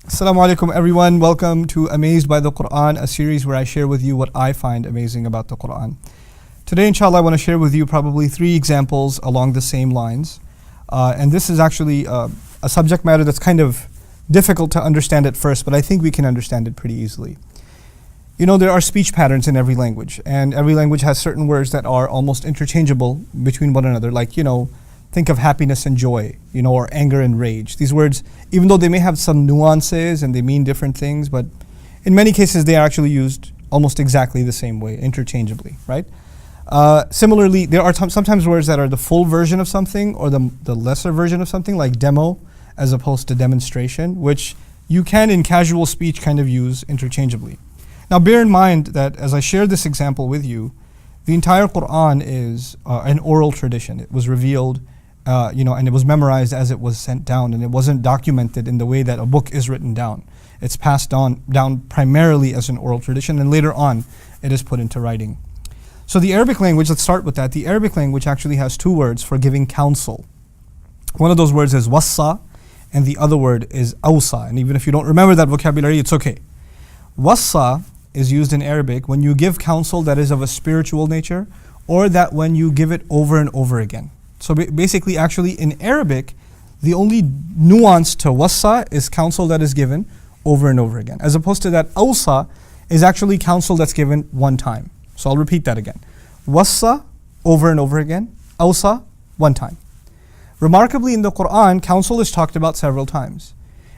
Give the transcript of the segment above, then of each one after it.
Assalamu alaikum everyone. Welcome to Amazed by the Quran, a series where I share with you what I find amazing about the Quran. Today, inshallah, I want to share with you probably 3 examples along the same lines. And this is actually a subject matter that's kind of difficult to understand at first, but I think we can understand it pretty easily. You know, there are speech patterns in every language, and every language has certain words that are almost interchangeable between one another, like, think of happiness and joy, or anger and rage. These words, even though they may have some nuances and they mean different things, but in many cases they are actually used almost exactly the same way, interchangeably, right? Similarly, there are sometimes words that are the full version of something or the lesser version of something, like demo as opposed to demonstration, which you can in casual speech kind of use interchangeably. Now bear in mind that as I share this example with you, the entire Quran is an oral tradition. It was revealed and it was memorized as it was sent down, and it wasn't documented in the way that a book is written down. It's passed down primarily as an oral tradition, and later on it is put into writing. So the Arabic language, let's start with that. The Arabic language actually has 2 words for giving counsel. One of those words is wassa, and the other word is awsa. And even if you don't remember that vocabulary, it's okay. Wassa is used in Arabic when you give counsel that is of a spiritual nature, or that when you give it over and over again. So basically, actually, in Arabic, the only nuance to wassa is counsel that is given over and over again, as opposed to that awsa is actually counsel that's given one time. So I'll repeat that again. Wassa, over and over again. Awsa, one time. Remarkably, in the Quran, counsel is talked about several times.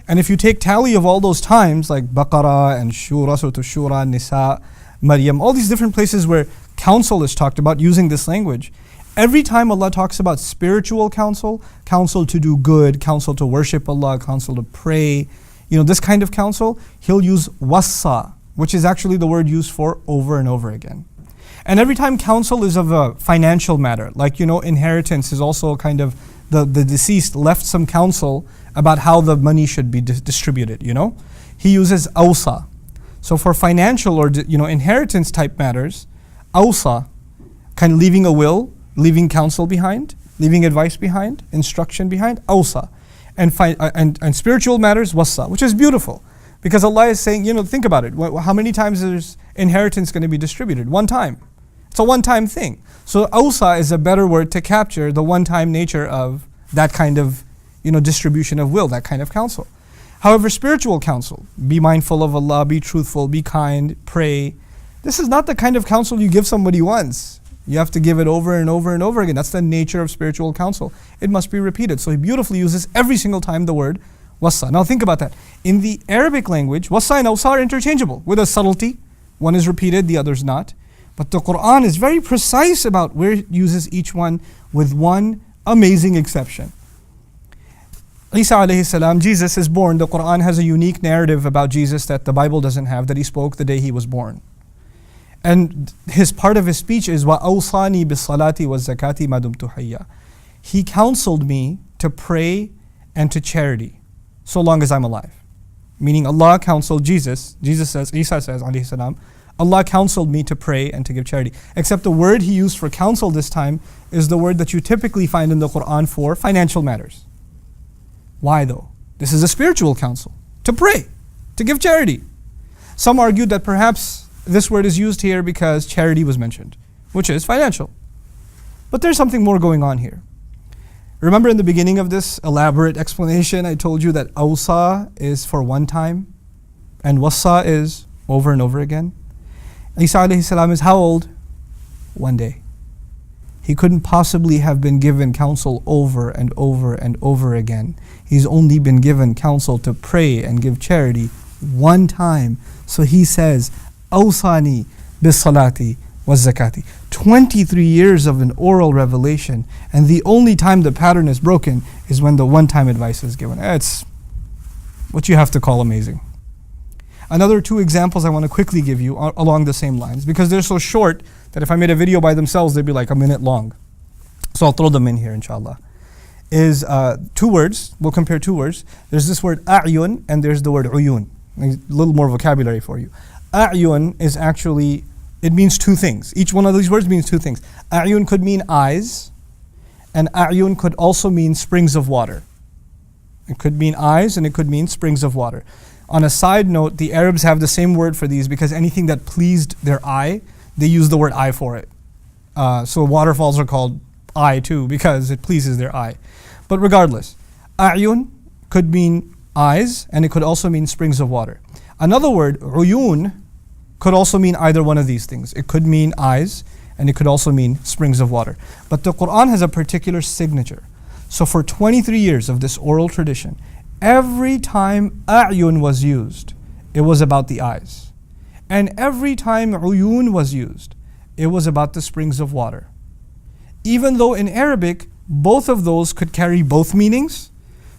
And if you take tally of all those times, like Baqarah and Shura, Surah Shura, Nisa, Maryam, all these different places where counsel is talked about using this language, every time Allah talks about spiritual counsel, counsel to do good, counsel to worship Allah, counsel to pray, this kind of counsel, He'll use wassa, which is actually the word used for over and over again. And every time counsel is of a financial matter, like, inheritance is also kind of, the deceased left some counsel about how the money should be distributed, He uses awsa. So for financial or, inheritance type matters, awsa, kind of leaving a will, leaving counsel behind, leaving advice behind, instruction behind, awsa. And spiritual matters, wassa, which is beautiful. Because Allah is saying, think about it. How many times is inheritance going to be distributed? One time. It's a one-time thing. So awsa is a better word to capture the one-time nature of that kind of, distribution of will, that kind of counsel. However, spiritual counsel, be mindful of Allah, be truthful, be kind, pray. This is not the kind of counsel you give somebody once. You have to give it over and over and over again. That's the nature of spiritual counsel. It must be repeated. So he beautifully uses every single time the word wassa. Now think about that. In the Arabic language, wassa and awsa are interchangeable with a subtlety. One is repeated, the other is not. But the Quran is very precise about where it uses each one, with one amazing exception. Isa alayhi salam, Jesus is born. The Quran has a unique narrative about Jesus that the Bible doesn't have, that he spoke the day he was born. And part of his speech is وَأَوْصَانِي بِالصَّلَاةِ وَالزَّكَاةِ مَا دُمْتُ حَيًّا. He counseled me to pray and to charity so long as I'm alive. Meaning Allah counseled Jesus. Isa says, alayhi salam, Allah counseled me to pray and to give charity. Except the word he used for counsel this time is the word that you typically find in the Quran for financial matters. Why though? This is a spiritual counsel. To pray, to give charity. Some argued that perhaps this word is used here because charity was mentioned, which is financial. But there's something more going on here. Remember in the beginning of this elaborate explanation, I told you that awsa is for one time and wassa is over and over again. Isa alayhi salam is how old? 1 day. He couldn't possibly have been given counsel over and over and over again. He's only been given counsel to pray and give charity one time. So he says, Awsani bis-salati was-zakati. 23 years of an oral revelation, and the only time the pattern is broken is when the one-time advice is given. It's what you have to call amazing. Another 2 examples I want to quickly give you along the same lines, because they're so short that if I made a video by themselves, they'd be like a minute long. So I'll throw them in here, inshallah. Is 2 words. We'll compare 2 words. There's this word a'yun, and there's the word uyun. A little more vocabulary for you. A'yun is actually, it means 2 things. Each one of these words means 2 things. A'yun could mean eyes, and a'yun could also mean springs of water. It could mean eyes, and it could mean springs of water. On a side note, the Arabs have the same word for these because anything that pleased their eye, they use the word eye for it. So waterfalls are called eye too because it pleases their eye. But regardless, a'yun could mean eyes, and it could also mean springs of water. Another word, uyun, could also mean either one of these things. It could mean eyes, and it could also mean springs of water. But the Quran has a particular signature. So for 23 years of this oral tradition, every time a'yun was used, it was about the eyes. And every time uyun was used, it was about the springs of water. Even though in Arabic, both of those could carry both meanings,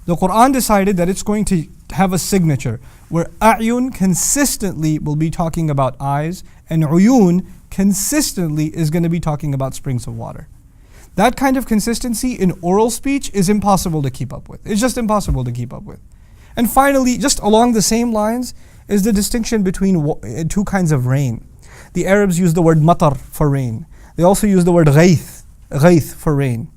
the Quran decided that it's going to have a signature where a'yun consistently will be talking about eyes and uyun consistently is going to be talking about springs of water. That kind of consistency in oral speech is impossible to keep up with. It's just impossible to keep up with. And finally, just along the same lines, is the distinction between two kinds of rain. The Arabs use the word matar for rain. They also use the word ghayth for rain.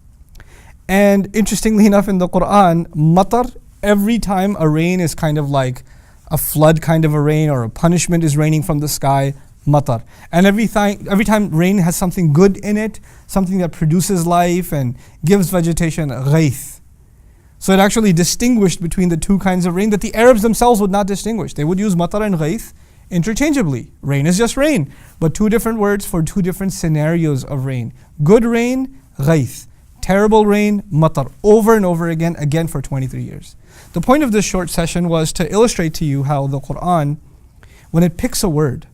And interestingly enough, in the Quran, matar, every time a rain is kind of like a flood kind of a rain or a punishment is raining from the sky, matar. And every time rain has something good in it, something that produces life and gives vegetation, ghayth. So it actually distinguished between the two kinds of rain that the Arabs themselves would not distinguish. They would use matar and ghayth interchangeably. Rain is just rain, but two different words for two different scenarios of rain. Good rain, ghayth. Terrible rain, matar. Over and over again for 23 years. The point of this short session was to illustrate to you how the Quran, when it picks a word,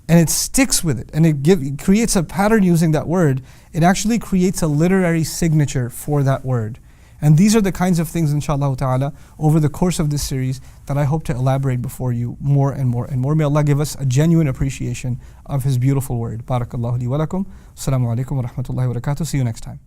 and it sticks with it, and it creates a pattern using that word, it actually creates a literary signature for that word. And these are the kinds of things, inshallah ta'ala, over the course of this series that I hope to elaborate before you more and more and more. May Allah give us a genuine appreciation of His beautiful word. Barakallahu li wa lakum. Assalamu alaikum wa rahmatullahi wa barakatuh. See you next time.